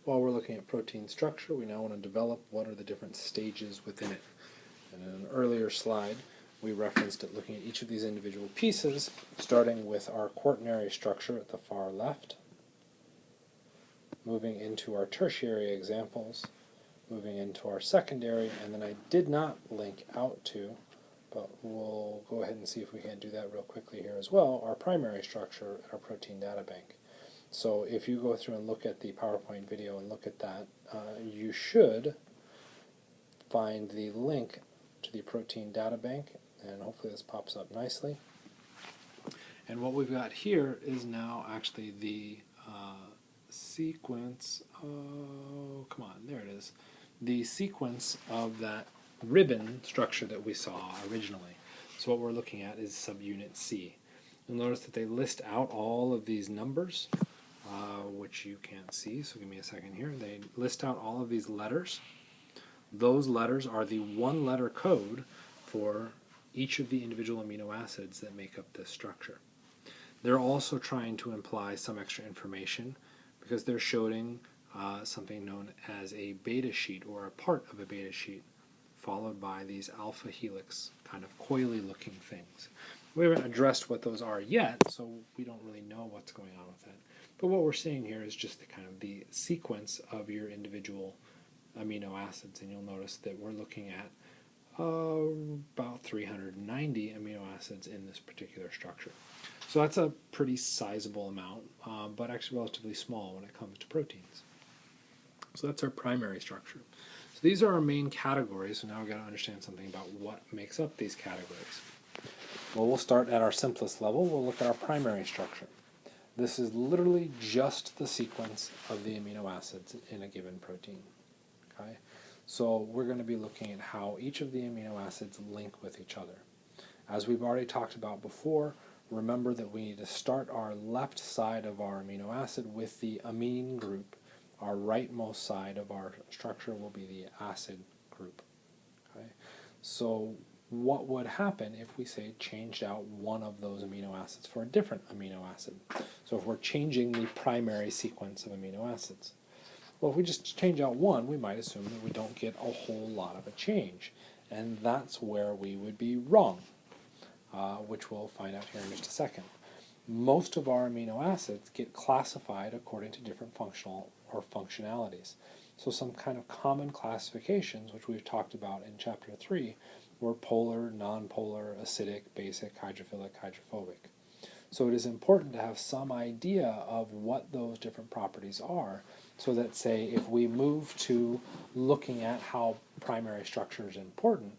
while we're looking at protein structure, we now want to develop what are the different stages within it. And in an earlier slide, we referenced it looking at each of these individual pieces, starting with our quaternary structure at the far left, moving into our tertiary examples, moving into our secondary, and then I did not link out to, but we'll go ahead and see if we can do that real quickly here as well, our primary structure at our protein data bank. So if you go through and look at the PowerPoint video and look at that, you should find the link to the protein data bank, and hopefully this pops up nicely. And what we've got here is now actually the sequence, oh, come on, there it is, the sequence of that ribbon structure that we saw originally. So what we're looking at is subunit C. You'll notice that they list out all of these numbers, which you can't see, so give me a second here. They list out all of these letters. Those letters are the one-letter code for each of the individual amino acids that make up this structure. They're also trying to imply some extra information because they're showing something known as a beta sheet, or a part of a beta sheet, followed by these alpha helix kind of coily looking things. We haven't addressed what those are yet, so we don't really know what's going on with that. But what we're seeing here is just the kind of the sequence of your individual amino acids, and you'll notice that we're looking at about 390 amino acids in this particular structure. So that's a pretty sizable amount, but actually relatively small when it comes to proteins. So that's our primary structure. So these are our main categories, so now we've got to understand something about what makes up these categories. Well, we'll start at our simplest level. We'll look at our primary structure. This is literally just the sequence of the amino acids in a given protein. Okay? So we're going to be looking at how each of the amino acids link with each other. As we've already talked about before, remember that we need to start our left side of our amino acid with the amine group. Our rightmost side of our structure will be the acid group. Okay? So what would happen if we, say, changed out one of those amino acids for a different amino acid? So if we're changing the primary sequence of amino acids. Well, if we just change out one, we might assume that we don't get a whole lot of a change. And that's where we would be wrong, which we'll find out here in just a second. Most of our amino acids get classified according to different functional or functionalities. So some kind of common classifications, which we've talked about in Chapter 3, were polar, nonpolar, acidic, basic, hydrophilic, hydrophobic. So it is important to have some idea of what those different properties are, so that, say, if we move to looking at how primary structure is important,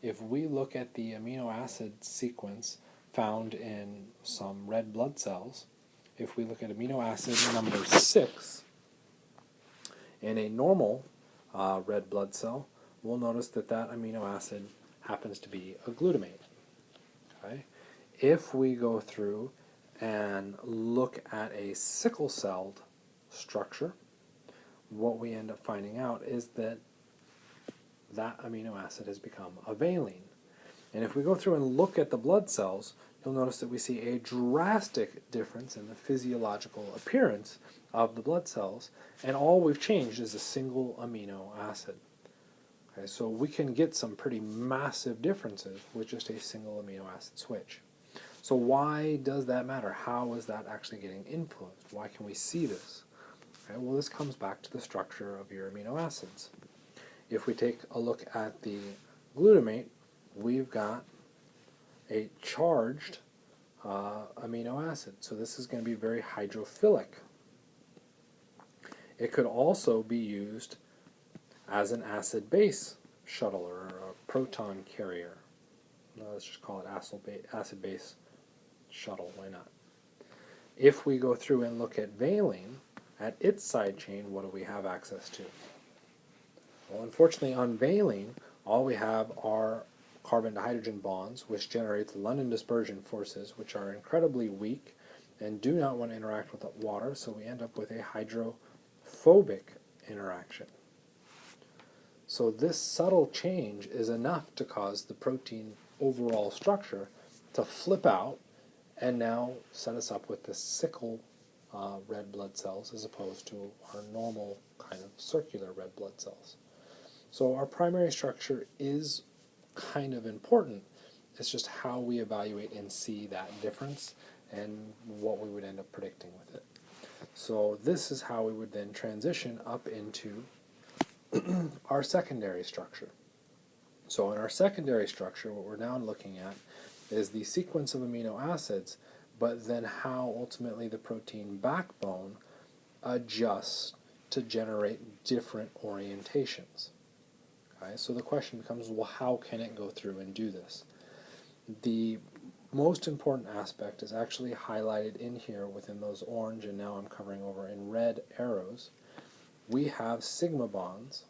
if we look at the amino acid sequence found in some red blood cells, if we look at amino acid number 6 in a normal red blood cell, we'll notice that that amino acid happens to be a glutamate. Okay? If we go through and look at a sickle-celled structure, what we end up finding out is that that amino acid has become a valine. And if we go through and look at the blood cells, you'll notice that we see a drastic difference in the physiological appearance of the blood cells, and all we've changed is a single amino acid. Okay, so we can get some pretty massive differences with just a single amino acid switch. So why does that matter? How is that actually getting influenced? Why can we see this? Okay, well, this comes back to the structure of your amino acids. If we take a look at the glutamate, we've got a charged amino acid. So this is going to be very hydrophilic. It could also be used as an acid-base shuttle or a proton carrier. Let's just call it acid-base shuttle, why not? If we go through and look at valine, at its side chain, what do we have access to? Well, unfortunately on valine, all we have are carbon to hydrogen bonds, which generates London dispersion forces, which are incredibly weak and do not want to interact with water, so we end up with a hydrophobic interaction. So this subtle change is enough to cause the protein overall structure to flip out and now set us up with this sickle red blood cells as opposed to our normal kind of circular red blood cells. So our primary structure is kind of important. It's just how we evaluate and see that difference and what we would end up predicting with it. So this is how we would then transition up into our secondary structure. So in our secondary structure, what we're now looking at is the sequence of amino acids, but then how ultimately the protein backbone adjusts to generate different orientations. Okay? So the question becomes, well, how can it go through and do this? The most important aspect is actually highlighted in here within those orange, and now I'm covering over in red arrows. We have sigma bonds,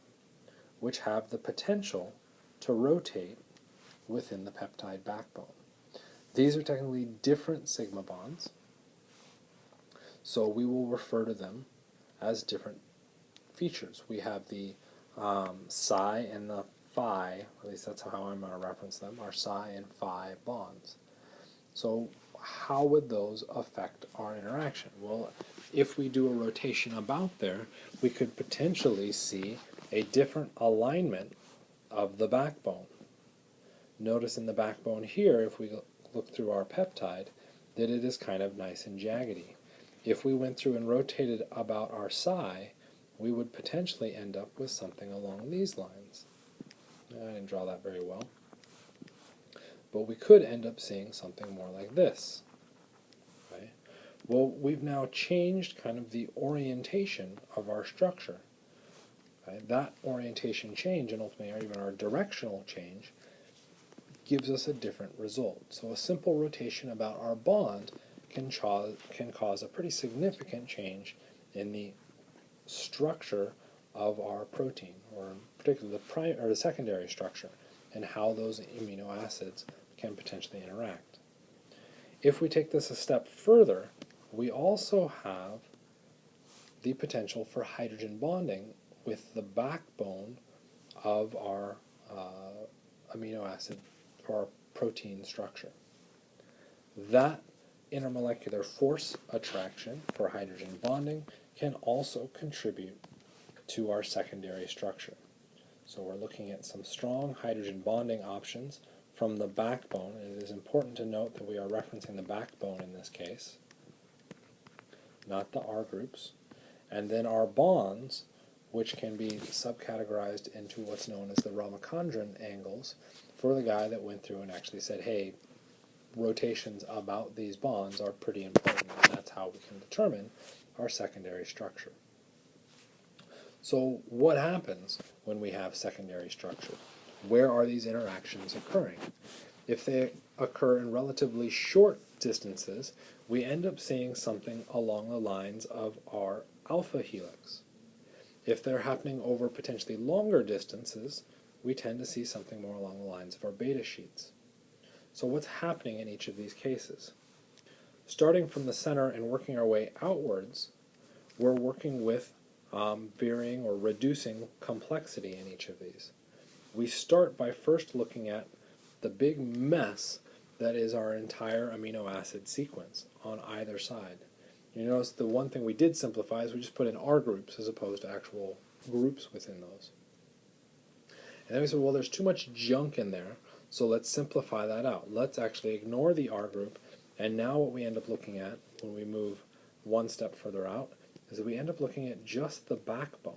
which have the potential to rotate within the peptide backbone. These are technically different sigma bonds, so we will refer to them as different features. We have the psi and the phi, at least that's how I'm going to reference them, are psi and phi bonds. So how would those affect our interaction? Well, if we do a rotation about there, we could potentially see a different alignment of the backbone. Notice in the backbone here, if we look through our peptide, that it is kind of nice and jaggedy. If we went through and rotated about our psi, we would potentially end up with something along these lines. I didn't draw that very well. But we could end up seeing something more like this. Okay? Well, we've now changed kind of the orientation of our structure. Okay? That orientation change, and ultimately even our directional change, gives us a different result. So a simple rotation about our bond can cause a pretty significant change in the structure of our protein, or particularly the secondary structure, and how those amino acids can potentially interact. If we take this a step further, we also have the potential for hydrogen bonding with the backbone of our amino acid or our protein structure. That intermolecular force attraction for hydrogen bonding can also contribute to our secondary structure. So we're looking at some strong hydrogen bonding options from the backbone, and it is important to note that we are referencing the backbone in this case, not the R groups, and then our bonds, which can be subcategorized into what's known as the Ramachandran angles, for the guy that went through and actually said, hey, rotations about these bonds are pretty important, and that's how we can determine our secondary structure. So what happens when we have secondary structure? Where are these interactions occurring? If they occur in relatively short distances, we end up seeing something along the lines of our alpha helix. If they're happening over potentially longer distances, we tend to see something more along the lines of our beta sheets. So what's happening in each of these cases? Starting from the center and working our way outwards, we're working with varying or reducing complexity in each of these. We start by first looking at the big mess that is our entire amino acid sequence on either side. You notice the one thing we did simplify is we just put in R groups as opposed to actual groups within those. And then we said, well, there's too much junk in there, so let's simplify that out. Let's actually ignore the R group, and now what we end up looking at when we move one step further out is that we end up looking at just the backbone.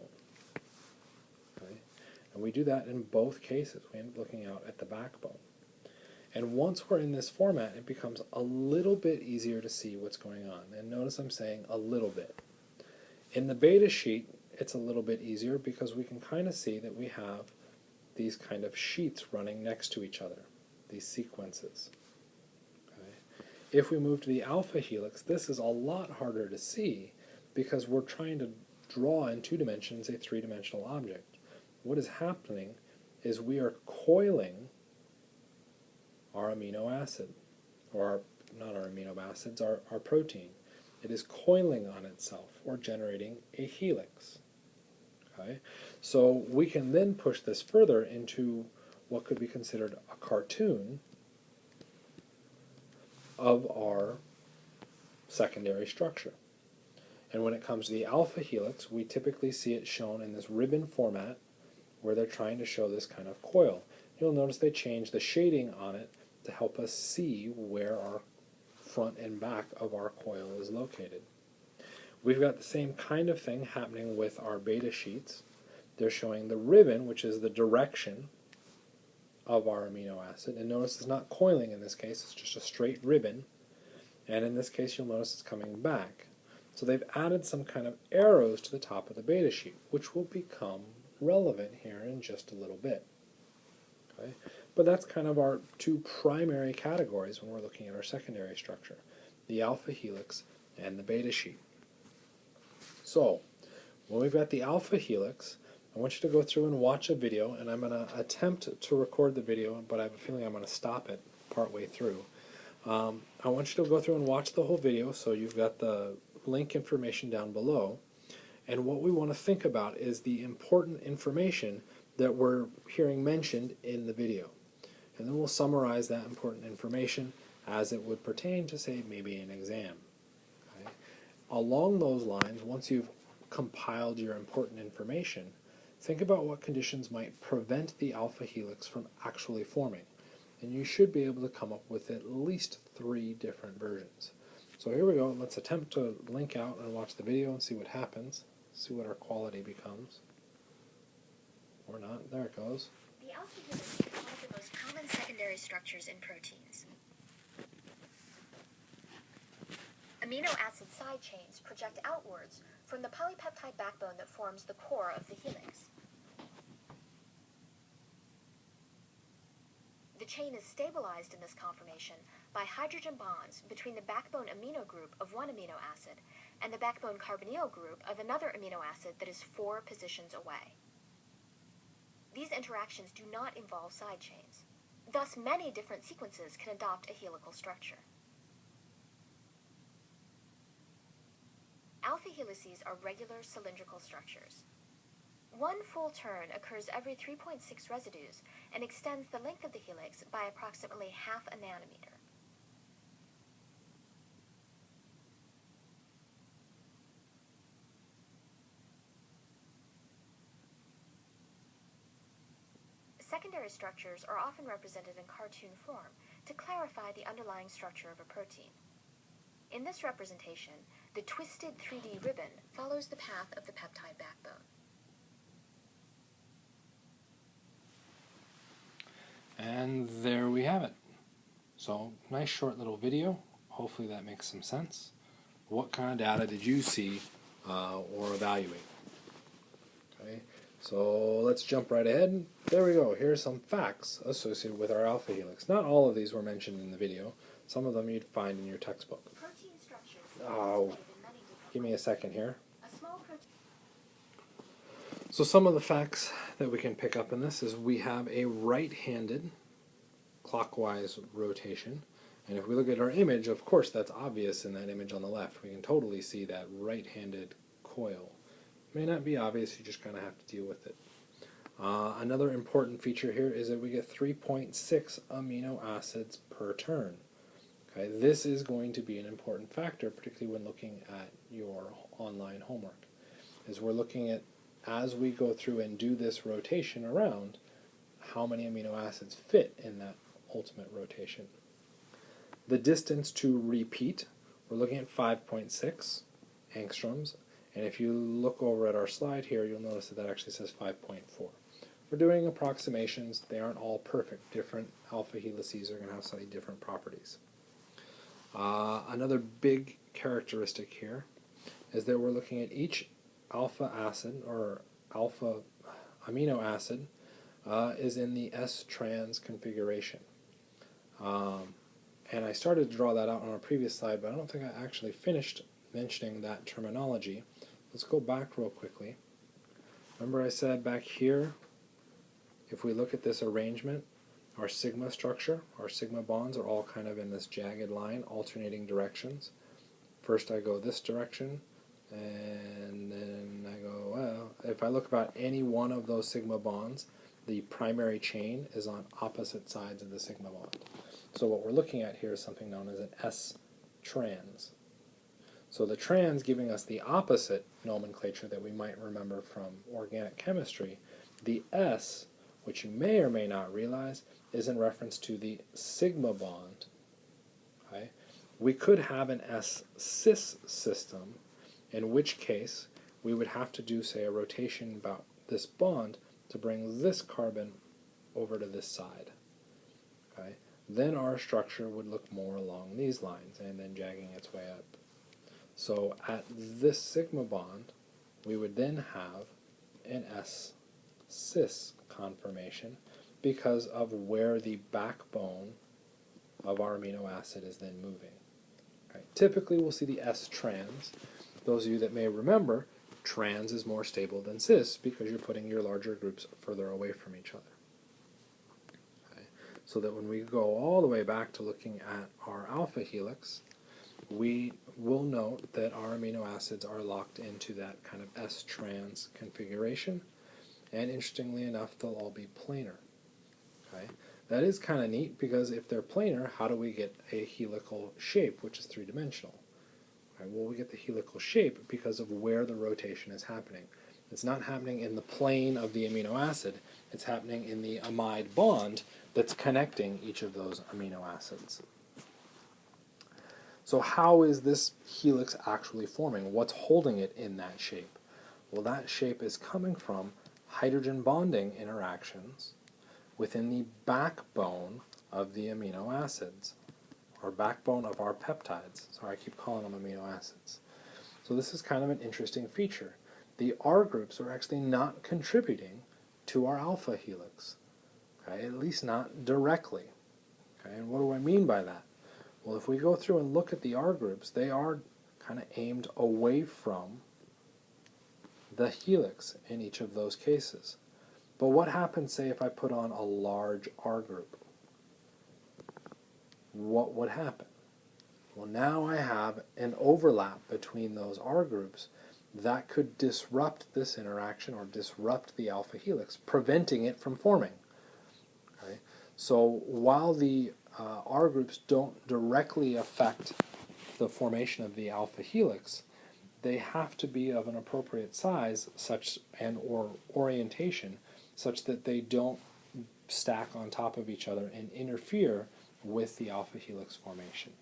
Okay? And we do that in both cases. We end up looking out at the backbone. And once we're in this format, it becomes a little bit easier to see what's going on. And notice I'm saying a little bit. In the beta sheet, it's a little bit easier because we can kind of see that we have these kind of sheets running next to each other, these sequences. Okay? If we move to the alpha helix, this is a lot harder to see because we're trying to draw in 2 dimensions a 3-dimensional object. What is happening is we are coiling our amino acid, or not our amino acids, our protein. It is coiling on itself, or generating a helix. Okay? So we can then push this further into what could be considered a cartoon of our secondary structure. And when it comes to the alpha helix, we typically see it shown in this ribbon format where they're trying to show this kind of coil. You'll notice they change the shading on it to help us see where our front and back of our coil is located. We've got the same kind of thing happening with our beta sheets. They're showing the ribbon, which is the direction of our amino acid. And notice it's not coiling in this case, it's just a straight ribbon. And in this case, you'll notice it's coming back. So they've added some kind of arrows to the top of the beta sheet, which will become relevant here in just a little bit. Okay? But that's kind of our two primary categories when we're looking at our secondary structure, the alpha helix and the beta sheet. So, when we've got the alpha helix, I want you to go through and watch a video, and I'm going to attempt to record the video, but I have a feeling I'm going to stop it partway through. I want you to go through and watch the whole video, so you've got the link information down below. And what we want to think about is the important information that we're hearing mentioned in the video. And then we'll summarize that important information as it would pertain to, say, maybe an exam. Okay? Along those lines, once you've compiled your important information, think about what conditions might prevent the alpha helix from actually forming. And you should be able to come up with at least 3 different versions. So here we go. Let's attempt to link out and watch the video and see what happens. See what our quality becomes. Or not. There it goes. The alpha helix is one of the most common secondary structures in proteins. Amino acid side chains project outwards from the polypeptide backbone that forms the core of the helix. The chain is stabilized in this conformation by hydrogen bonds between the backbone amino group of one amino acid and the backbone carbonyl group of another amino acid that is 4 positions away. These interactions do not involve side chains. Thus, many different sequences can adopt a helical structure. Alpha helices are regular cylindrical structures. One full turn occurs every 3.6 residues and extends the length of the helix by approximately half a nanometer. Secondary structures are often represented in cartoon form to clarify the underlying structure of a protein. In this representation, the twisted 3D ribbon follows the path of the peptide backbone. And there we have it. So, nice short little video. Hopefully that makes some sense. What kind of data did you see or evaluate? Okay, so let's jump right ahead. There we go. Here's some facts associated with our alpha helix. Not all of these were mentioned in the video. Some of them you'd find in your textbook. Protein structures Oh, give me a second here. A small protein. So some of the facts that we can pick up in this is we have a right-handed clockwise rotation. And if we look at our image, of course that's obvious in that image on the left. We can totally see that right-handed coil. It may not be obvious, you just kind of have to deal with it. Another important feature here is that we get 3.6 amino acids per turn. Okay, this is going to be an important factor, particularly when looking at your online homework. As we're looking at, as we go through and do this rotation around, how many amino acids fit in that ultimate rotation. The distance to repeat, we're looking at 5.6 angstroms, and if you look over at our slide here, you'll notice that that actually says 5.4. We're doing approximations. They aren't all perfect. Different alpha helices are going to have slightly different properties. Another big characteristic here is that we're looking at each alpha acid or alpha amino acid is in the S-trans configuration. And I started to draw that out on a previous slide, but I don't think I actually finished mentioning that terminology. Let's go back real quickly. Remember I said back here, if we look at this arrangement, our sigma structure, our sigma bonds are all kind of in this jagged line, alternating directions. First I go this direction, and then I go, well, if I look about any one of those sigma bonds, the primary chain is on opposite sides of the sigma bond. So what we're looking at here is something known as an S-trans. So the trans giving us the opposite nomenclature that we might remember from organic chemistry. The S, which you may or may not realize, is in reference to the sigma bond. Okay? We could have an S-cis system, in which case we would have to do, say, a rotation about this bond to bring this carbon over to this side. Okay? Then our structure would look more along these lines and then jagging its way up. So at this sigma bond, we would then have an S-cis conformation because of where the backbone of our amino acid is then moving. Okay. Typically we'll see the S-trans. Those of you that may remember, trans is more stable than cis because you're putting your larger groups further away from each other. Okay. So that when we go all the way back to looking at our alpha helix, we will note that our amino acids are locked into that kind of S-trans configuration, and interestingly enough, they'll all be planar. Okay? That is kind of neat because if they're planar, how do we get a helical shape, which is three-dimensional? Okay, well, we get the helical shape because of where the rotation is happening. It's not happening in the plane of the amino acid, it's happening in the amide bond that's connecting each of those amino acids. So how is this helix actually forming? What's holding it in that shape? Well, that shape is coming from hydrogen bonding interactions within the backbone of the amino acids, or backbone of our peptides. Sorry, I keep calling them amino acids. So this is kind of an interesting feature. The R groups are actually not contributing to our alpha helix, okay? At least not directly. Okay? And what do I mean by that? Well, if we go through and look at the R groups, they are kind of aimed away from the helix in each of those cases. But what happens, say, if I put on a large R group? What would happen? Well, now I have an overlap between those R groups that could disrupt this interaction or disrupt the alpha helix, preventing it from forming. Okay? So while the R groups don't directly affect the formation of the alpha helix, they have to be of an appropriate size or orientation such that they don't stack on top of each other and interfere with the alpha helix formation.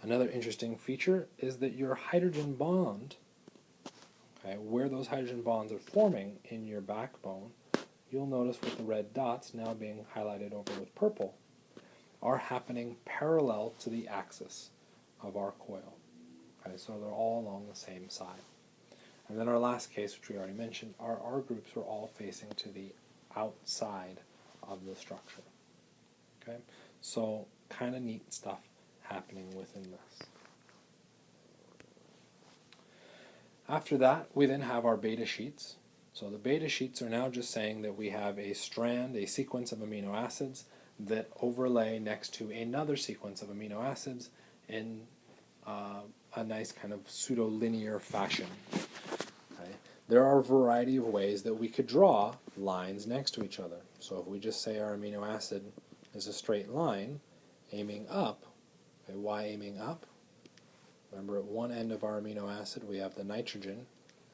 Another interesting feature is that your hydrogen bond, okay, where those hydrogen bonds are forming in your backbone, you'll notice with the red dots now being highlighted over with purple, are happening parallel to the axis of our coil. Okay, so they're all along the same side. And then our last case, which we already mentioned, our R groups are all facing to the outside of the structure. Okay, so kind of neat stuff happening within this. After that, we then have our beta sheets. So the beta sheets are now just saying that we have a strand, a sequence of amino acids that overlay next to another sequence of amino acids in a nice kind of pseudo-linear fashion. Okay? There are a variety of ways that we could draw lines next to each other. So if we just say our amino acid is a straight line aiming up, okay, why aiming up? Remember, at one end of our amino acid we have the nitrogen.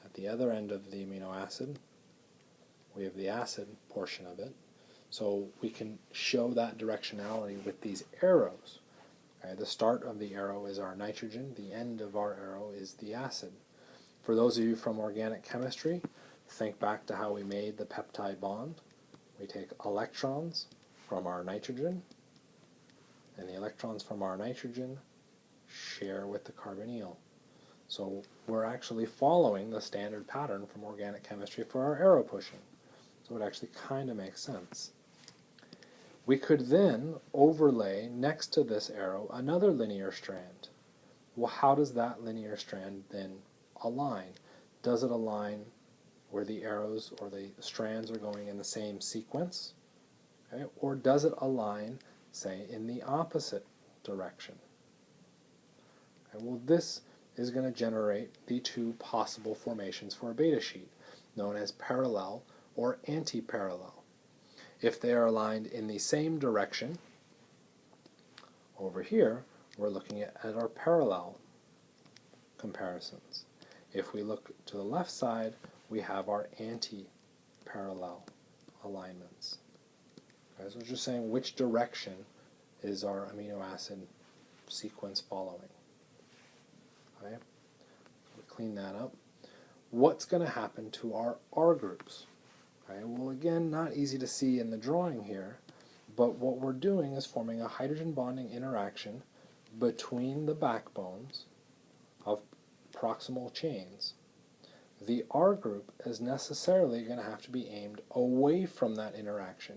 At the other end of the amino acid we have the acid portion of it. So we can show that directionality with these arrows. Okay, the start of the arrow is our nitrogen, the end of our arrow is the acid. For those of you from organic chemistry, think back to how we made the peptide bond. We take electrons from our nitrogen, and the electrons from our nitrogen share with the carbonyl. So we're actually following the standard pattern from organic chemistry for our arrow pushing. So it actually kind of makes sense. We could then overlay next to this arrow another linear strand. Well, how does that linear strand then align? Does it align where the arrows or the strands are going in the same sequence? Okay? Or does it align, say, in the opposite direction? Okay, well, this is going to generate the two possible formations for a beta sheet, known as parallel or anti-parallel. If they are aligned in the same direction, over here, we're looking at our parallel comparisons. If we look to the left side, we have our anti-parallel alignments. Okay, so it's just saying which direction is our amino acid sequence following. Okay, so we clean that up. What's going to happen to our R groups? Okay, well, again, not easy to see in the drawing here, but what we're doing is forming a hydrogen bonding interaction between the backbones of proximal chains. The R group is necessarily going to have to be aimed away from that interaction,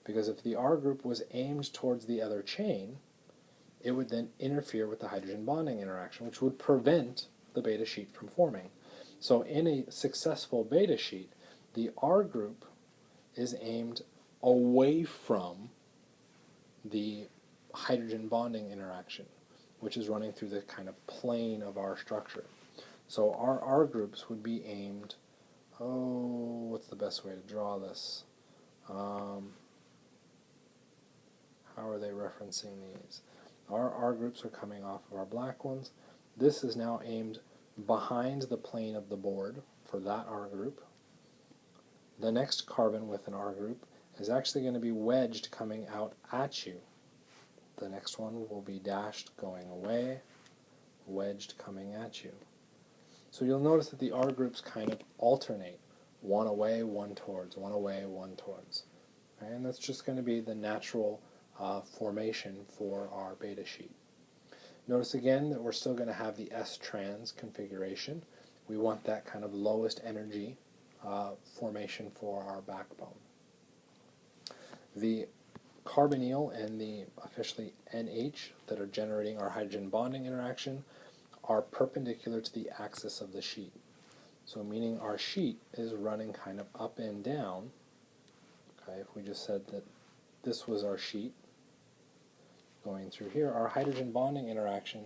because if the R group was aimed towards the other chain, it would then interfere with the hydrogen bonding interaction, which would prevent the beta sheet from forming. So in a successful beta sheet, the R group is aimed away from the hydrogen bonding interaction, which is running through the kind of plane of our structure. So our R groups would be aimed, what's the best way to draw this? How are they referencing these? Our R groups are coming off of our black ones. This is now aimed behind the plane of the board for that R group. The next carbon with an R group is actually going to be wedged coming out at you. The next one will be dashed going away, wedged coming at you. So you'll notice that the R groups kind of alternate, one away, one towards, one away, one towards. Okay? And that's just going to be the natural formation for our beta sheet. Notice again that we're still going to have the S-trans configuration. We want that kind of lowest energy formation for our backbone. The carbonyl and the officially NH that are generating our hydrogen bonding interaction are perpendicular to the axis of the sheet. So meaning our sheet is running kind of up and down. Okay, if we just said that this was our sheet going through here, our hydrogen bonding interaction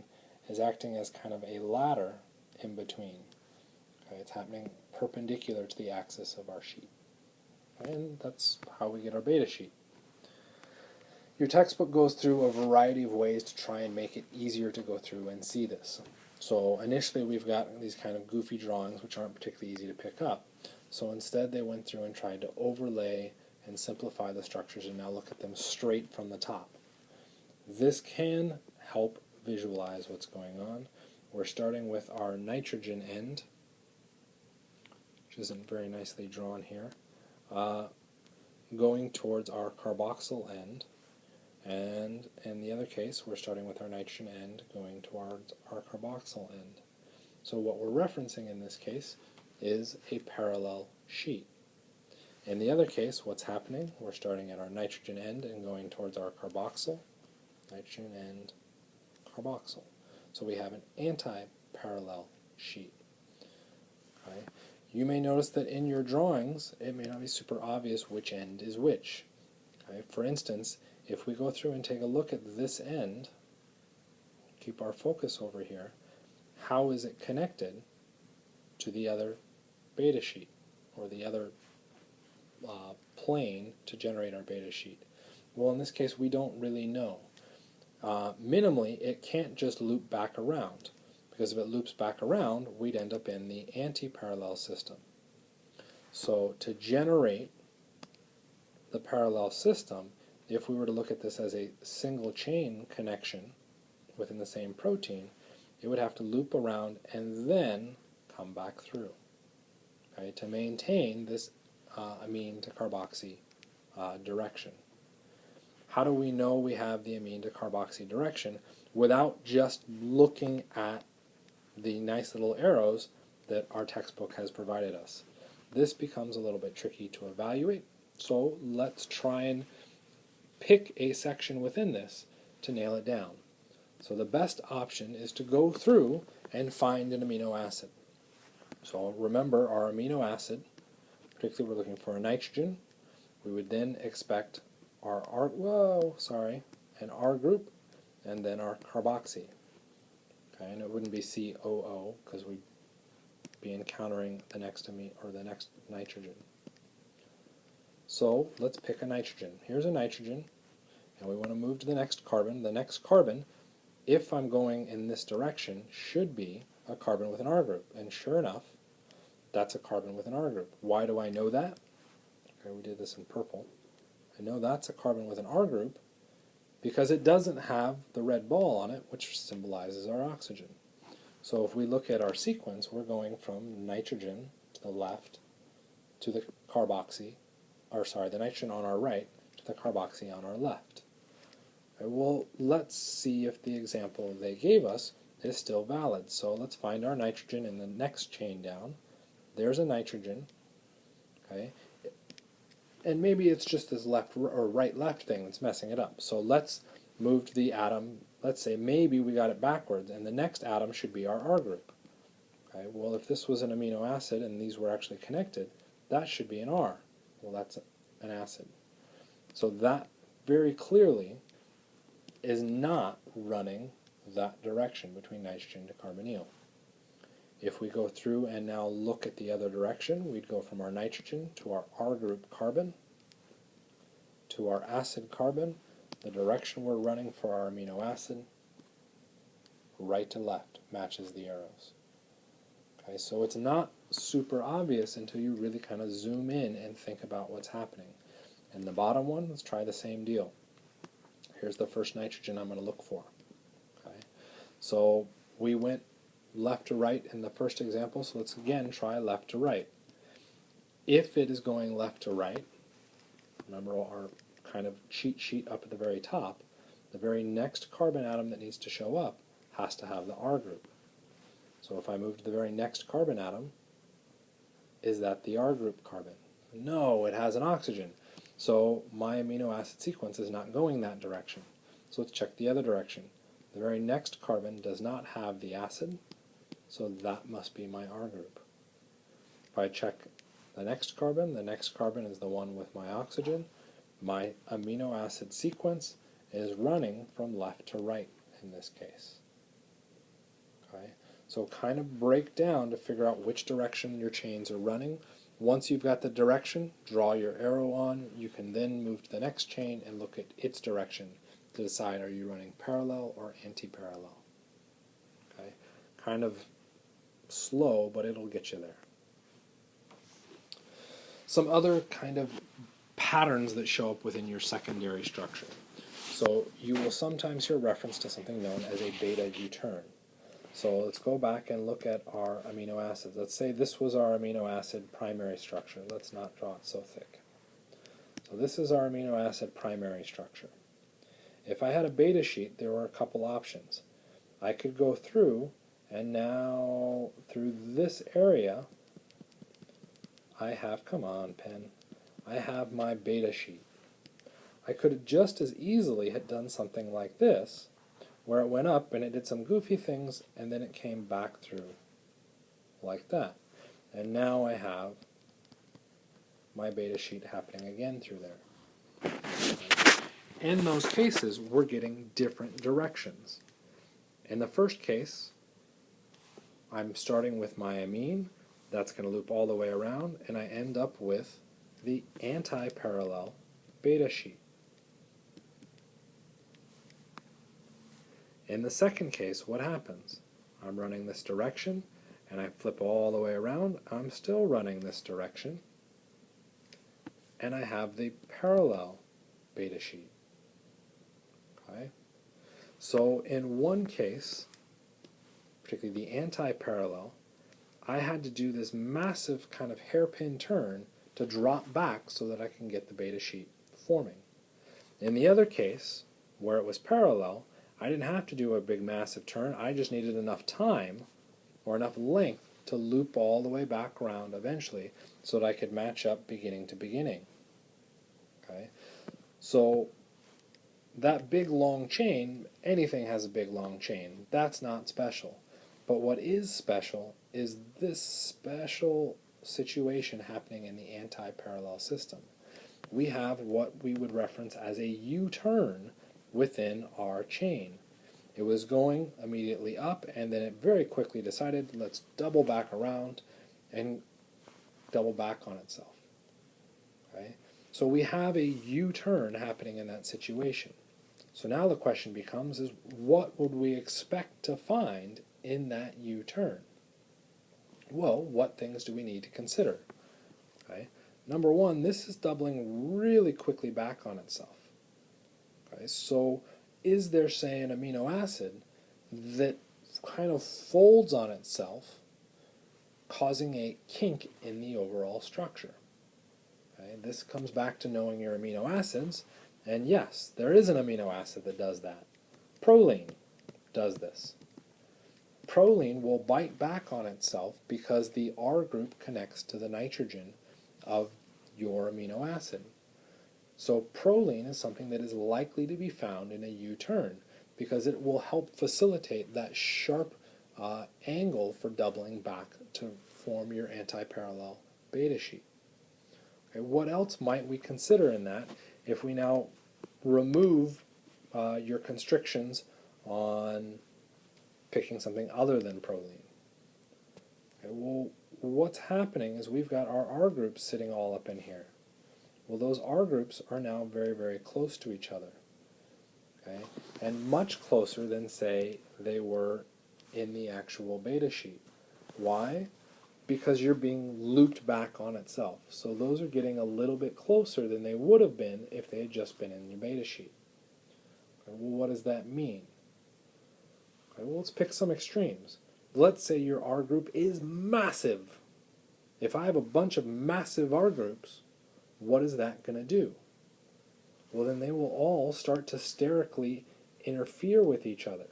is acting as kind of a ladder in between. Okay, it's happening perpendicular to the axis of our sheet. And that's how we get our beta sheet. Your textbook goes through a variety of ways to try and make it easier to go through and see this. So initially we've got these kind of goofy drawings which aren't particularly easy to pick up. So instead they went through and tried to overlay and simplify the structures and now look at them straight from the top. This can help visualize what's going on. We're starting with our nitrogen end, which isn't very nicely drawn here, going towards our carboxyl end. And in the other case, we're starting with our nitrogen end going towards our carboxyl end. So what we're referencing in this case is a parallel sheet. In the other case, what's happening? We're starting at our nitrogen end and going towards our carboxyl, nitrogen end, carboxyl. So we have an anti-parallel sheet. Okay. You may notice that in your drawings, it may not be super obvious which end is which. Okay. For instance, if we go through and take a look at this end, keep our focus over here, how is it connected to the other beta sheet, or the other plane to generate our beta sheet? Well, in this case, we don't really know. Minimally, it can't just loop back around, because if it loops back around, we'd end up in the anti-parallel system. So to generate the parallel system, if we were to look at this as a single chain connection within the same protein, it would have to loop around and then come back through, okay, to maintain this amine to carboxy direction. How do we know we have the amine to carboxy direction without just looking at the nice little arrows that our textbook has provided us? This becomes a little bit tricky to evaluate, so let's try and pick a section within this to nail it down. So the best option is to go through and find an amino acid. So remember our amino acid, particularly we're looking for a nitrogen. We would then expect our an R group and then our carboxy. Okay, and it wouldn't be COO because we'd be encountering the next amine or the next nitrogen. So let's pick a nitrogen. Here's a nitrogen, and we want to move to the next carbon. The next carbon if I'm going in this direction, should be a carbon with an R group. And sure enough, that's a carbon with an R group. Why do I know that? Okay, we did this in purple. I know that's a carbon with an R group because it doesn't have the red ball on it, which symbolizes our oxygen. So if we look at our sequence, we're going from nitrogen to the left to the carboxy, or sorry, the nitrogen on our right to the carboxy on our left. Okay, well, let's see if the example they gave us is still valid. So let's find our nitrogen in the next chain down. There's a nitrogen, okay, and maybe it's just this left or right-left thing that's messing it up. So let's move the atom. Let's say maybe we got it backwards, and the next atom should be our R group. Okay, well, if this was an amino acid and these were actually connected, that should be an R. Well, that's an acid. So that very clearly is not running that direction between nitrogen to carbonyl. If we go through and now look at the other direction, we'd go from our nitrogen to our R group carbon to our acid carbon, the direction we're running for our amino acid, right to left, matches the arrows. Okay, so it's not super obvious until you really kind of zoom in and think about what's happening. And the bottom one, let's try the same deal. Here's the first nitrogen I'm going to look for. Okay, so we went left to right in the first example, so let's again try left to right. If it is going left to right, remember our kind of cheat sheet up at the very top, the very next carbon atom that needs to show up has to have the R group. So if I move to the very next carbon atom, is that the R group carbon? No, it has an oxygen. So my amino acid sequence is not going that direction. So let's check the other direction. The very next carbon does not have the acid, so that must be my R group. If I check the next carbon is the one with my oxygen. My amino acid sequence is running from left to right in this case. Okay, so kind of break down to figure out which direction your chains are running. Once you've got the direction, draw your arrow on. You can then move to the next chain and look at its direction to decide, are you running parallel or anti-parallel. Okay, kind of slow, but it'll get you there. Some other kind of patterns that show up within your secondary structure. So you will sometimes hear reference to something known as a beta U-turn. So let's go back and look at our amino acids. Let's say this was our amino acid primary structure. Let's not draw it so thick. So this is our amino acid primary structure. If I had a beta sheet, there were a couple options. I could go through, and now through this area, I have, come on pen, I have my beta sheet. I could have just as easily had done something like this, where it went up and it did some goofy things and then it came back through like that. And now I have my beta sheet happening again through there. In those cases, we're getting different directions. In the first case, I'm starting with my amine. That's going to loop all the way around, and I end up with the anti-parallel beta sheet. In the second case, what happens? I'm running this direction, and I flip all the way around. I'm still running this direction, and I have the parallel beta sheet. Okay? So in one case, particularly the anti-parallel, I had to do this massive kind of hairpin turn to drop back so that I can get the beta sheet forming. In the other case, where it was parallel, I didn't have to do a big massive turn. I just needed enough time or enough length to loop all the way back around eventually so that I could match up beginning to beginning. Okay? So that big long chain, anything has a big long chain. That's not special. But what is special is this special situation happening in the anti-parallel system. We have what we would reference as a U-turn within our chain. It was going immediately up, and then it very quickly decided, let's double back around and double back on itself. Okay? So we have a U-turn happening in that situation. So now the question becomes is what would we expect to find in that U-turn? Well, what things do we need to consider? Okay. Number one, this is doubling really quickly back on itself. Okay. So is there, say, an amino acid that kind of folds on itself, causing a kink in the overall structure? Okay. This comes back to knowing your amino acids, and yes, there is an amino acid that does that. Proline does this. Proline will bite back on itself because the R group connects to the nitrogen of your amino acid. So proline is something that is likely to be found in a U-turn because it will help facilitate that sharp angle for doubling back to form your antiparallel beta sheet. Okay, what else might we consider in that if we now remove your constrictions on picking something other than proline? Okay, well, what's happening is we've got our R groups sitting all up in here. Well, those R groups are now very, very close to each other, okay, and much closer than, say, they were in the actual beta sheet. Why? Because you're being looped back on itself. So those are getting a little bit closer than they would have been if they had just been in your beta sheet. Okay, well, what does that mean? Okay, well, let's pick some extremes. Let's say your R group is massive. If I have a bunch of massive R groups, what is that going to do? Well, then they will all start to sterically interfere with each other.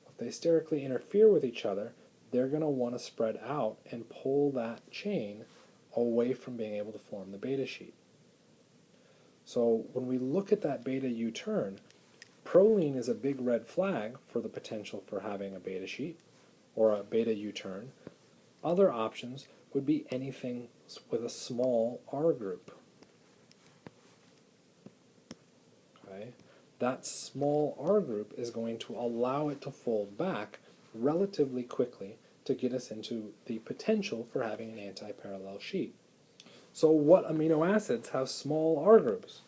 If they sterically interfere with each other, they're going to want to spread out and pull that chain away from being able to form the beta sheet. So when we look at that beta U-turn, proline is a big red flag for the potential for having a beta sheet or a beta U-turn. Other options would be anything with a small R group. Okay? That small R group is going to allow it to fold back relatively quickly to get us into the potential for having an antiparallel sheet. So what amino acids have small R groups?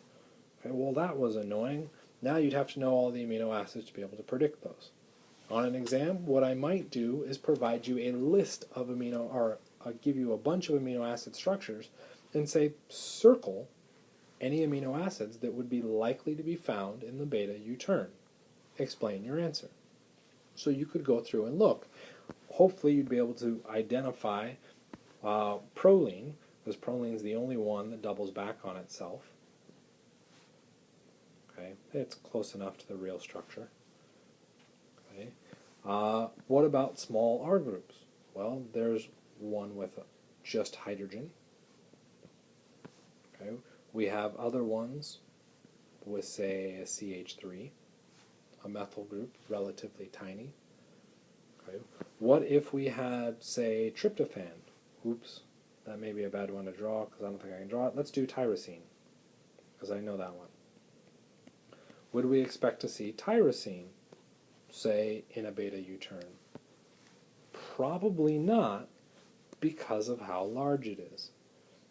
Okay, well, that was annoying. Now you'd have to know all the amino acids to be able to predict those. On an exam, what I might do is provide you a list of give you a bunch of amino acid structures and say circle any amino acids that would be likely to be found in the beta U-turn. Explain your answer. So you could go through and look. Hopefully you'd be able to identify proline, because proline is the only one that doubles back on itself. Okay, it's close enough to the real structure. Okay. What about small R groups? Well, there's one with just hydrogen. Okay. We have other ones with, say, a CH3, a methyl group, relatively tiny. Okay. What if we had, say, tryptophan? Oops, that may be a bad one to draw because I don't think I can draw it. Let's do tyrosine, because I know that one. Would we expect to see tyrosine, say, in a beta U-turn? Probably not, because of how large it is.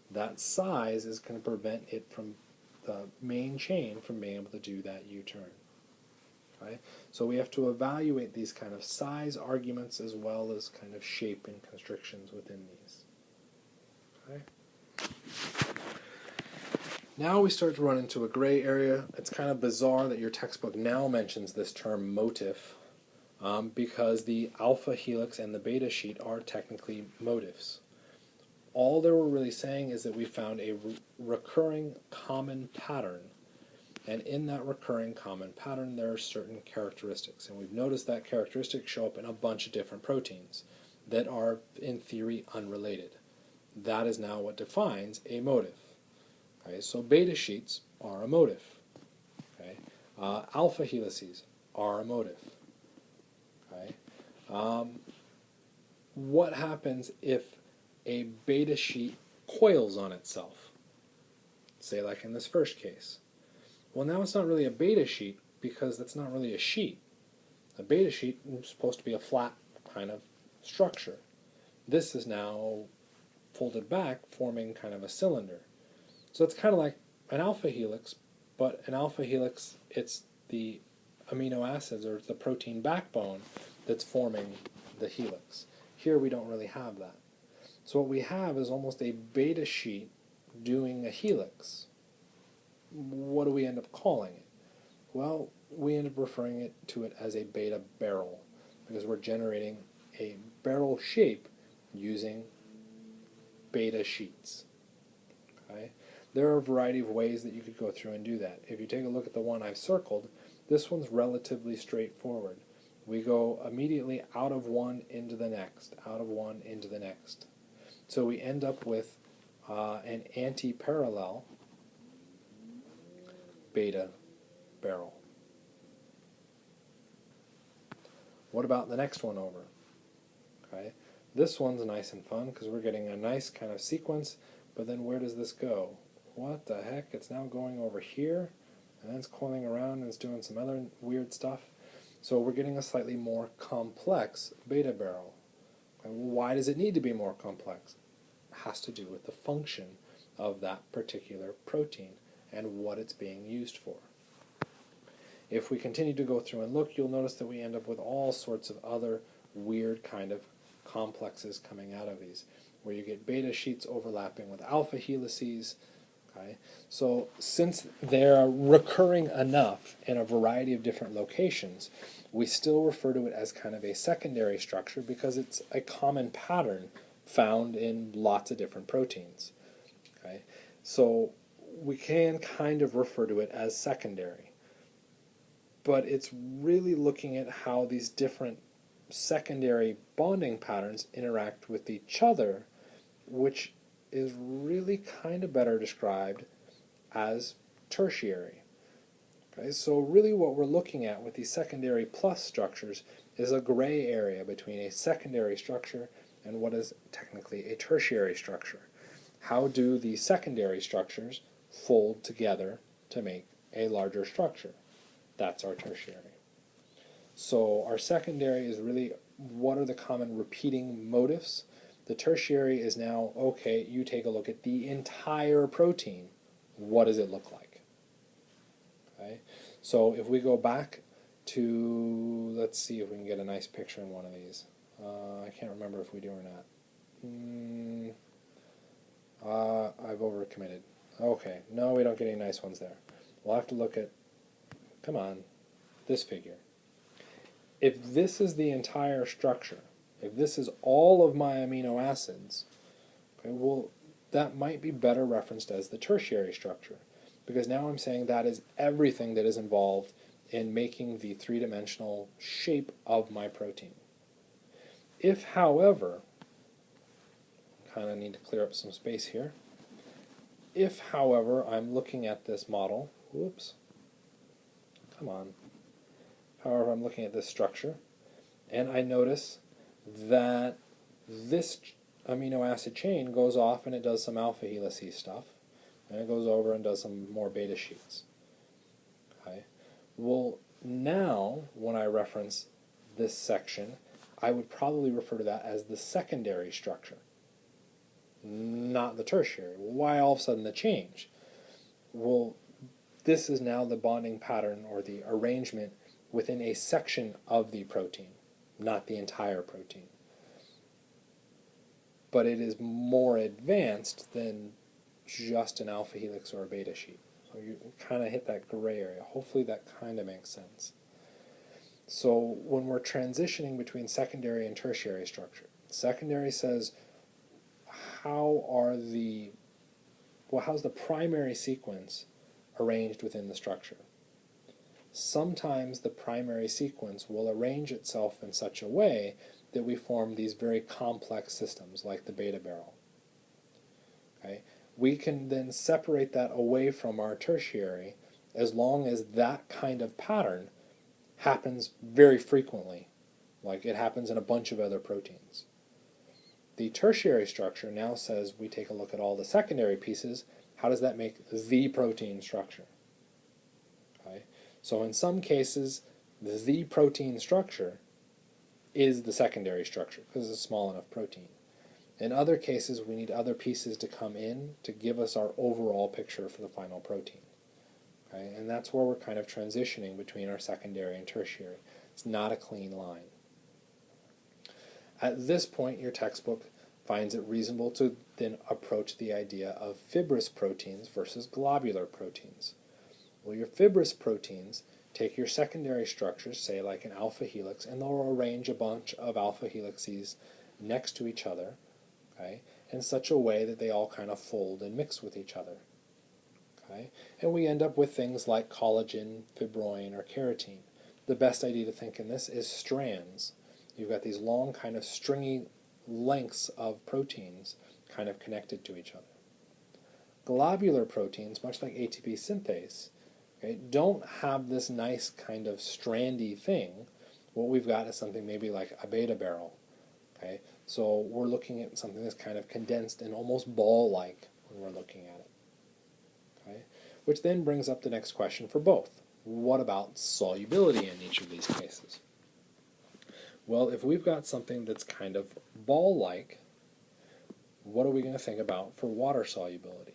That size is going to prevent it from the main chain from being able to do that U-turn. Okay? So we have to evaluate these kind of size arguments as well as kind of shape and constrictions within these. Okay? Now we start to run into a gray area. It's kind of bizarre that your textbook now mentions this term motif because the alpha helix and the beta sheet are technically motifs. All they were really saying is that we found a recurring common pattern, and in that recurring common pattern there are certain characteristics, and we've noticed that characteristics show up in a bunch of different proteins that are in theory unrelated. That is now what defines a motif. Okay, so beta sheets are a motif. Okay, alpha helices are a motif. Okay, what happens if a beta sheet coils on itself? Say like in this first case. Well, now it's not really a beta sheet because that's not really a sheet. A beta sheet is supposed to be a flat kind of structure. This is now folded back, forming kind of a cylinder. So it's kind of like an alpha helix, but an alpha helix, it's the amino acids, or it's the protein backbone that's forming the helix. Here we don't really have that. So what we have is almost a beta sheet doing a helix. What do we end up calling it? Well, we end up referring to it as a beta barrel, because we're generating a barrel shape using beta sheets. Okay? There are a variety of ways that you could go through and do that. If you take a look at the one I've circled, this one's relatively straightforward. We go immediately out of one into the next, out of one into the next. So we end up with an anti-parallel beta barrel. What about the next one over? Okay, this one's nice and fun because we're getting a nice kind of sequence, but then where does this go? What the heck? It's now going over here, and then it's coiling around and it's doing some other weird stuff. So we're getting a slightly more complex beta barrel. And why does it need to be more complex? It has to do with the function of that particular protein and what it's being used for. If we continue to go through and look, you'll notice that we end up with all sorts of other weird kind of complexes coming out of these, where you get beta sheets overlapping with alpha helices. Okay? So since they're recurring enough in a variety of different locations, we still refer to it as kind of a secondary structure because it's a common pattern found in lots of different proteins. Okay? So we can kind of refer to it as secondary. But it's really looking at how these different secondary bonding patterns interact with each other, which is really kind of better described as tertiary. Okay, so really what we're looking at with these secondary plus structures is a gray area between a secondary structure and what is technically a tertiary structure. How do the secondary structures fold together to make a larger structure? That's our tertiary. So our secondary is really what are the common repeating motifs. The tertiary is now, okay, you take a look at the entire protein. What does it look like? Okay. So if we go back to, let's see if we can get a nice picture in one of these. I can't remember if we do or not. I've overcommitted. Okay, no, we don't get any nice ones there. We'll have to look at, come on, this figure. If this is the entire structure, if this is all of my amino acids, okay, well, that might be better referenced as the tertiary structure, because now I'm saying that is everything that is involved in making the three-dimensional shape of my protein. If, however, kind of need to clear up some space here, if, however, I'm looking at this model, whoops, come on, however, I'm looking at this structure, and I notice that this amino acid chain goes off and it does some alpha helices stuff, and it goes over and does some more beta sheets. Okay. Well, now when I reference this section, I would probably refer to that as the secondary structure, not the tertiary. Why all of a sudden the change? Well, this is now the bonding pattern or the arrangement within a section of the protein, not the entire protein. But it is more advanced than just an alpha helix or a beta sheet. So you kind of hit that gray area. Hopefully that kind of makes sense. So when we're transitioning between secondary and tertiary structure, secondary says how's the primary sequence arranged within the structure. Sometimes the primary sequence will arrange itself in such a way that we form these very complex systems like the beta barrel. Okay? We can then separate that away from our tertiary as long as that kind of pattern happens very frequently, like it happens in a bunch of other proteins. The tertiary structure now says we take a look at all the secondary pieces. How does that make the protein structure? Okay? So in some cases, the protein structure is the secondary structure because it's a small enough protein. In other cases, we need other pieces to come in to give us our overall picture for the final protein. Okay? And that's where we're kind of transitioning between our secondary and tertiary. It's not a clean line. At this point, your textbook finds it reasonable to then approach the idea of fibrous proteins versus globular proteins. Well, your fibrous proteins take your secondary structures, say like an alpha helix, and they'll arrange a bunch of alpha helices next to each other, okay, in such a way that they all kind of fold and mix with each other. Okay? And we end up with things like collagen, fibroin, or keratin. The best idea to think in this is strands. You've got these long kind of stringy lengths of proteins kind of connected to each other. Globular proteins, much like ATP synthase, okay, don't have this nice kind of strandy thing. What we've got is something maybe like a beta barrel. Okay? So we're looking at something that's kind of condensed and almost ball-like when we're looking at it. Okay? Which then brings up the next question for both. What about solubility in each of these cases? Well, if we've got something that's kind of ball-like, what are we going to think about for water solubility?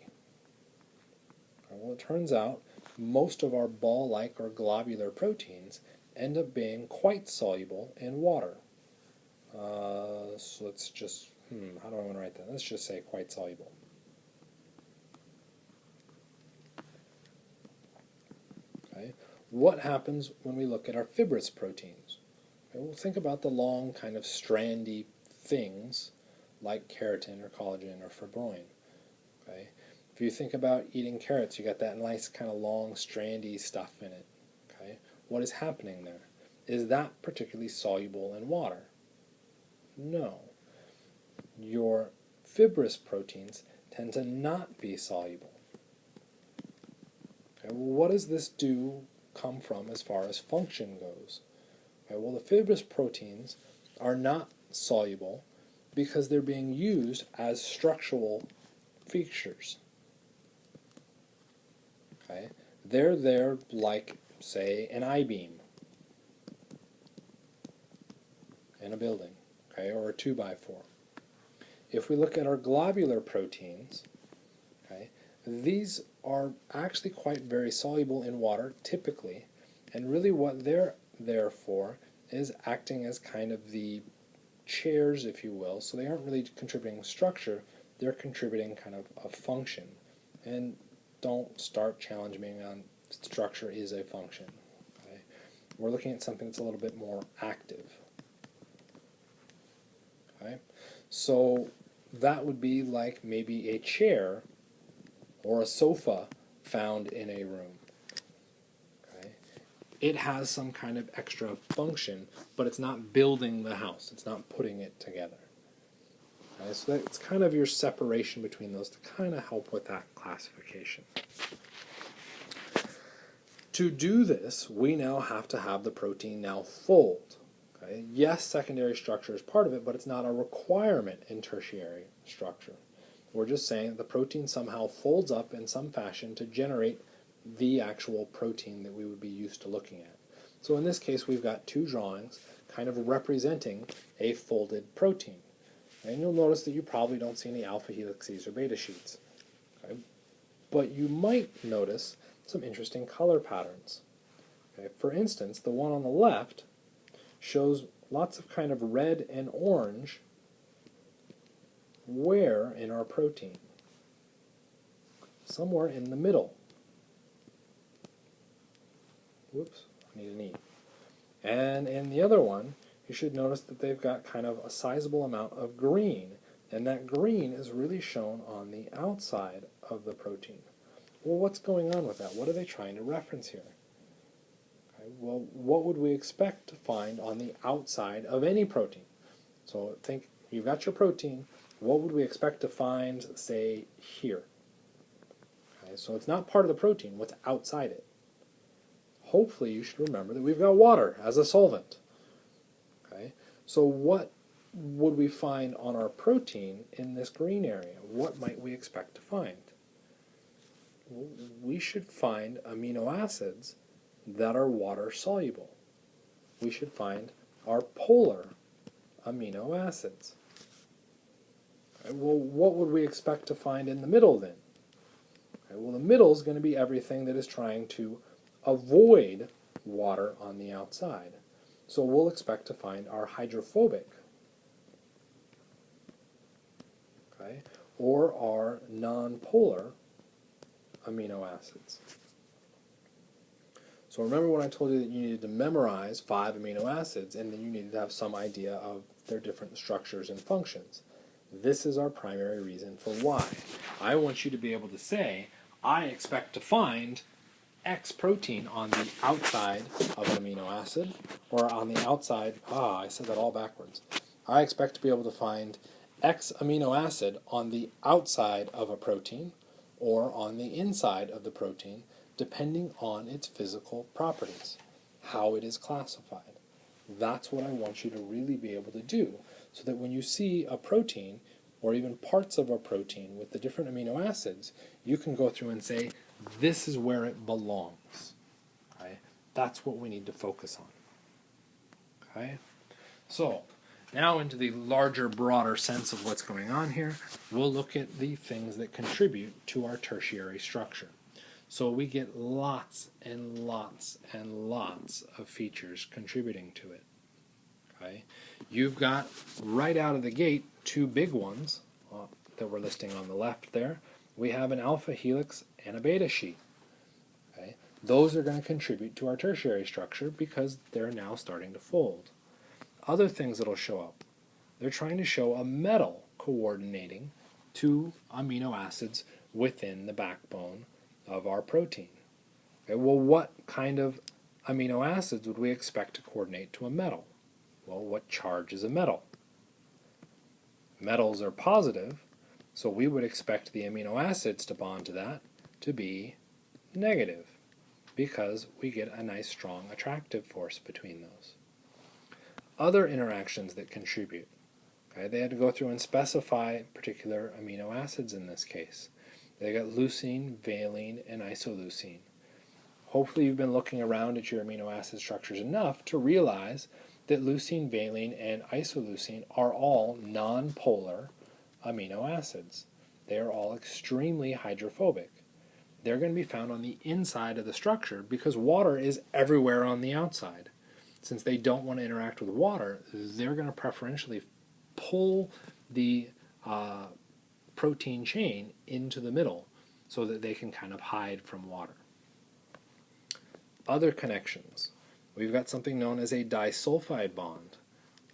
Well, it turns out most of our ball-like or globular proteins end up being quite soluble in water. So let's just, how do I want to write that? Let's just say quite soluble. Okay. What happens when we look at our fibrous proteins? Okay, we'll think about the long kind of strandy things like keratin or collagen or fibroin. Okay. If you think about eating carrots, you got that nice kind of long strandy stuff in it. Okay. What is happening there? Is that particularly soluble in water? No. Your fibrous proteins tend to not be soluble. Okay, well, what does this come from as far as function goes? Okay, well, the fibrous proteins are not soluble because they're being used as structural features. Okay, they're there like, say, an I-beam in a building, okay, or a 2x4. If we look at our globular proteins, okay, these are actually quite very soluble in water typically, and really what they're there for is acting as kind of the chairs, if you will. So they aren't really contributing structure, they're contributing kind of a function. And don't start challenging me on structure is a function. Okay? We're looking at something that's a little bit more active. Okay? So that would be like maybe a chair or a sofa found in a room. Okay? It has some kind of extra function, but it's not building the house. It's not putting it together. Okay? So that's kind of your separation between those to kind of help with that classification. To do this, we now have to have the protein now fold. Okay? Yes, secondary structure is part of it, but it's not a requirement in tertiary structure. We're just saying that the protein somehow folds up in some fashion to generate the actual protein that we would be used to looking at. So in this case, we've got two drawings kind of representing a folded protein. And you'll notice that you probably don't see any alpha helices or beta sheets. Okay? But you might notice some interesting color patterns. Okay? For instance, the one on the left shows lots of kind of red and orange where in our protein? Somewhere in the middle. Whoops, I need an E. And in the other one, you should notice that they've got kind of a sizable amount of green, and that green is really shown on the outside of the protein. Well, what's going on with that? What are they trying to reference here? Okay, well, what would we expect to find on the outside of any protein? So think, you've got your protein, what would we expect to find, say, here? Okay, so it's not part of the protein, what's outside it? Hopefully you should remember that we've got water as a solvent. Okay, so what would we find on our protein in this green area? What might we expect to find? Well, we should find amino acids that are water soluble. We should find our polar amino acids. Okay, well, what would we expect to find in the middle then? Okay, Okay, well, the middle is going to be everything that is trying to avoid water on the outside. So we'll expect to find our hydrophobic, okay, or our non-polar amino acids. So remember when I told you that you needed to memorize 5 amino acids and then you needed to have some idea of their different structures and functions. This is our primary reason for why. I want you to be able to say, I expect to find X protein on the outside of an amino acid, or on the outside, I said that all backwards. I expect to be able to find X amino acid on the outside of a protein, or on the inside of the protein, depending on its physical properties, how it is classified. That's what I want you to really be able to do, so that when you see a protein, or even parts of a protein with the different amino acids, you can go through and say, this is where it belongs. Okay? That's what we need to focus on. Okay? So, now into the larger, broader sense of what's going on here, we'll look at the things that contribute to our tertiary structure. So we get lots and lots and lots of features contributing to it. Okay? You've got, right out of the gate, 2 big ones that we're listing on the left there. We have an alpha helix and a beta sheet. Okay? Those are going to contribute to our tertiary structure because they're now starting to fold. Other things that will show up, they're trying to show a metal coordinating 2 amino acids within the backbone of our protein. Okay, well, what kind of amino acids would we expect to coordinate to a metal? Well, what charge is a metal? Metals are positive, so we would expect the amino acids to bond to that to be negative, because we get a nice strong attractive force between those. Other interactions that contribute, okay, they had to go through and specify particular amino acids in this case. They got leucine, valine, and isoleucine. Hopefully you've been looking around at your amino acid structures enough to realize that leucine, valine, and isoleucine are all non-polar amino acids. They are all extremely hydrophobic. They're going to be found on the inside of the structure because water is everywhere on the outside. Since they don't want to interact with water, they're going to preferentially pull the protein chain into the middle so that they can kind of hide from water. Other connections. We've got something known as a disulfide bond.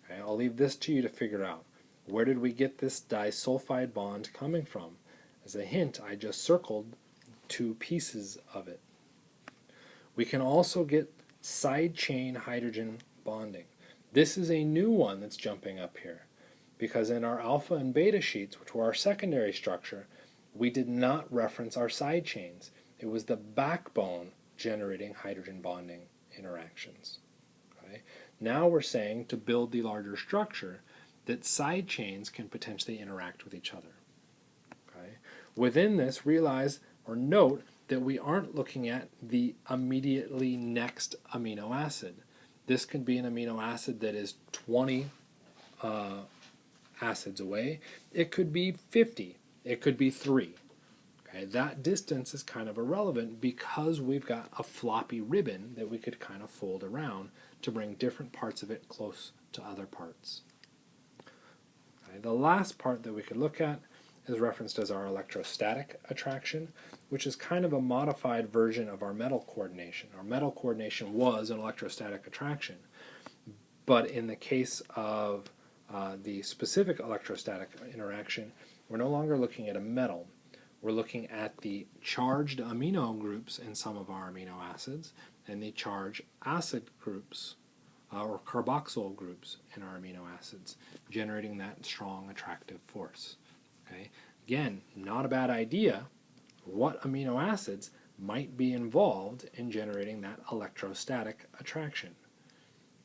Okay, I'll leave this to you to figure out. Where did we get this disulfide bond coming from? As a hint, I just circled 2 pieces of it. We can also get side chain hydrogen bonding. This is a new one that's jumping up here, because in our alpha and beta sheets, which were our secondary structure, we did not reference our side chains. It was the backbone generating hydrogen bonding interactions. Okay? Now we're saying, to build the larger structure, that side chains can potentially interact with each other. Okay? Within this, realize or note that we aren't looking at the immediately next amino acid. This could be an amino acid that is 20 acids away. It could be 50. It could be 3. Okay, that distance is kind of irrelevant because we've got a floppy ribbon that we could kind of fold around to bring different parts of it close to other parts. Okay, the last part that we could look at is referenced as our electrostatic attraction, which is kind of a modified version of our metal coordination. Our metal coordination was an electrostatic attraction, but in the case of the specific electrostatic interaction, we're no longer looking at a metal. We're looking at the charged amino groups in some of our amino acids and the charged acid groups or carboxyl groups in our amino acids, generating that strong attractive force. Okay? Again, not a bad idea. What amino acids might be involved in generating that electrostatic attraction?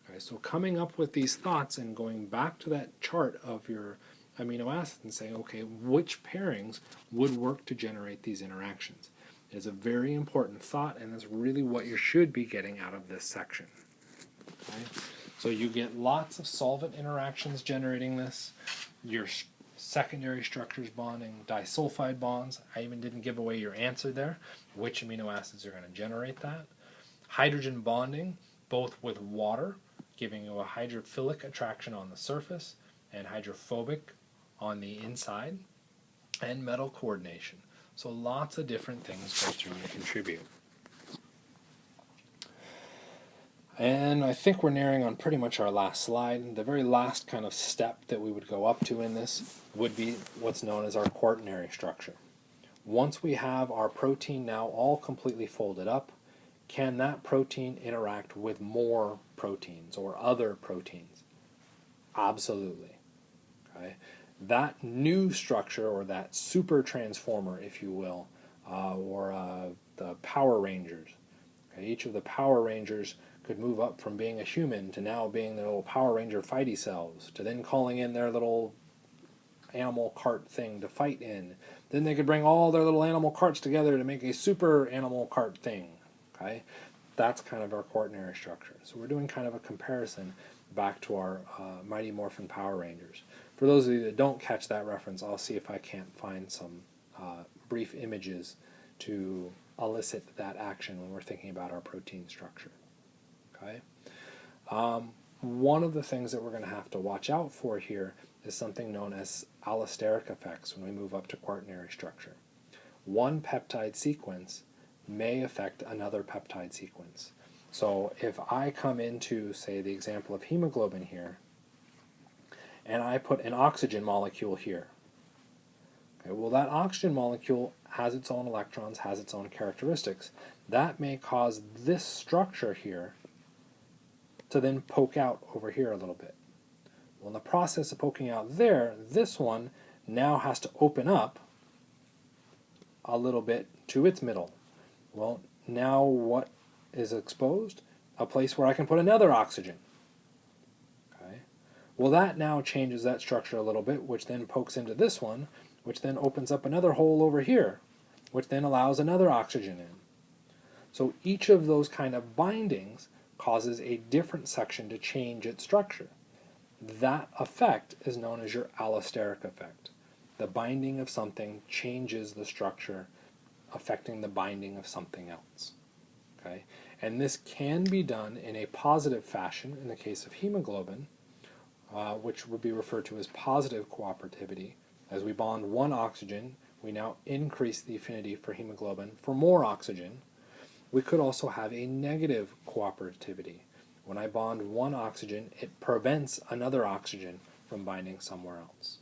Okay, so coming up with these thoughts and going back to that chart of your amino acids and saying, okay, which pairings would work to generate these interactions? It is a very important thought, and that's really what you should be getting out of this section. Okay? So you get lots of solvent interactions generating this. Your secondary structures bonding, disulfide bonds. I even didn't give away your answer there, which amino acids are going to generate that. Hydrogen bonding, both with water, giving you a hydrophilic attraction on the surface and hydrophobic on the inside, and metal coordination. So lots of different things go through and contribute. And I think we're nearing on pretty much our last slide. The very last kind of step that we would go up to in this would be what's known as our quaternary structure. Once we have our protein now all completely folded up, can that protein interact with more proteins or other proteins? Absolutely. Okay. That new structure, or that super transformer, if you will, or the Power Rangers. Okay. Each of the Power Rangers could move up from being a human to now being their little Power Ranger fighty selves, to then calling in their little animal cart thing to fight in. Then they could bring all their little animal carts together to make a super animal cart thing. Okay, that's kind of our quaternary structure. So we're doing kind of a comparison back to our Mighty Morphin Power Rangers. For those of you that don't catch that reference, I'll see if I can't find some brief images to elicit that action when we're thinking about our protein structure. Okay. One of the things that we're going to have to watch out for here is something known as allosteric effects when we move up to quaternary structure. One peptide sequence may affect another peptide sequence. So if I come into, say, the example of hemoglobin here, and I put an oxygen molecule here, okay, well, that oxygen molecule has its own electrons, has its own characteristics. That may cause this structure here to then poke out over here a little bit. Well, in the process of poking out there, this one now has to open up a little bit to its middle. Well, now what is exposed? A place where I can put another oxygen. Okay. Well, that now changes that structure a little bit, which then pokes into this one, which then opens up another hole over here, which then allows another oxygen in. So each of those kind of bindings causes a different section to change its structure. That effect is known as your allosteric effect. The binding of something changes the structure, affecting the binding of something else. Okay? And this can be done in a positive fashion in the case of hemoglobin, which would be referred to as positive cooperativity. As we bond one oxygen, we now increase the affinity for hemoglobin for more oxygen. We could also have a negative cooperativity. When I bond one oxygen, it prevents another oxygen from binding somewhere else.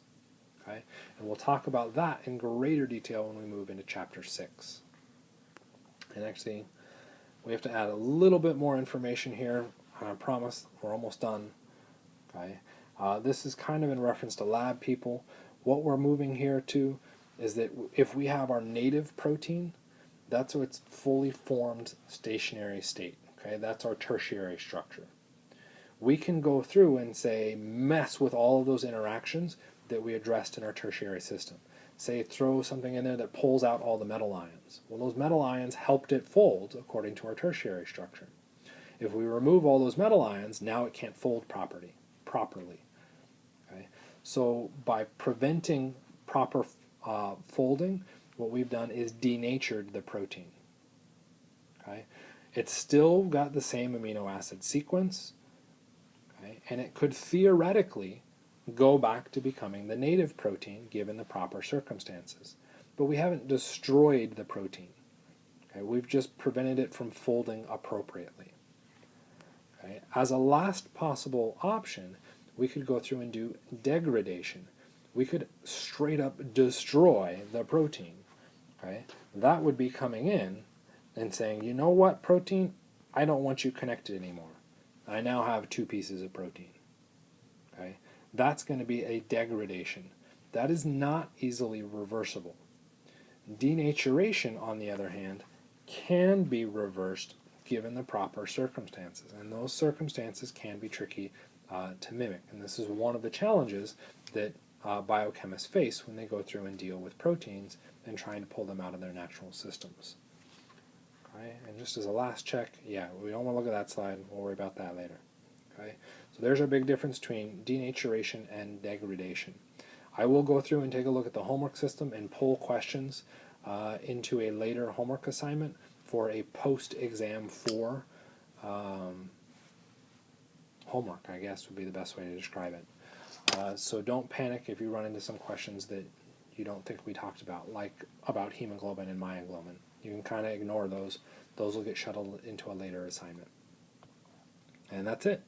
Okay? And we'll talk about that in greater detail when we move into Chapter 6. And actually, we have to add a little bit more information here, and I promise we're almost done. Okay? This is kind of in reference to lab people. What we're moving here to is that if we have our native protein, that's its fully formed stationary state. Okay? That's our tertiary structure. We can go through and say mess with all of those interactions that we addressed in our tertiary system. Say throw something in there that pulls out all the metal ions. Well, those metal ions helped it fold according to our tertiary structure. If we remove all those metal ions, now it can't fold properly. Okay? So by preventing proper folding, what we've done is denatured the protein. Okay? It's still got the same amino acid sequence, okay? And it could theoretically go back to becoming the native protein given the proper circumstances. But we haven't destroyed the protein. Okay? We've just prevented it from folding appropriately. Okay? As a last possible option, we could go through and do degradation. We could straight up destroy the protein. Okay? That would be coming in and saying, you know what, protein, I don't want you connected anymore. I now have two pieces of protein. Okay? That's going to be a degradation. That is not easily reversible. Denaturation, on the other hand, can be reversed given the proper circumstances, and those circumstances can be tricky to mimic. And this is one of the challenges that biochemists face when they go through and deal with proteins and trying to pull them out of their natural systems. Okay? And just as a last check, yeah, we don't want to look at that slide. We'll worry about that later. Okay? So there's our big difference between denaturation and degradation. I will go through and take a look at the homework system and pull questions into a later homework assignment for a post-exam 4 homework, I guess would be the best way to describe it. So don't panic if you run into some questions that you don't think we talked about, like about hemoglobin and myoglobin. You can kind of ignore those. Those will get shuttled into a later assignment. And that's it.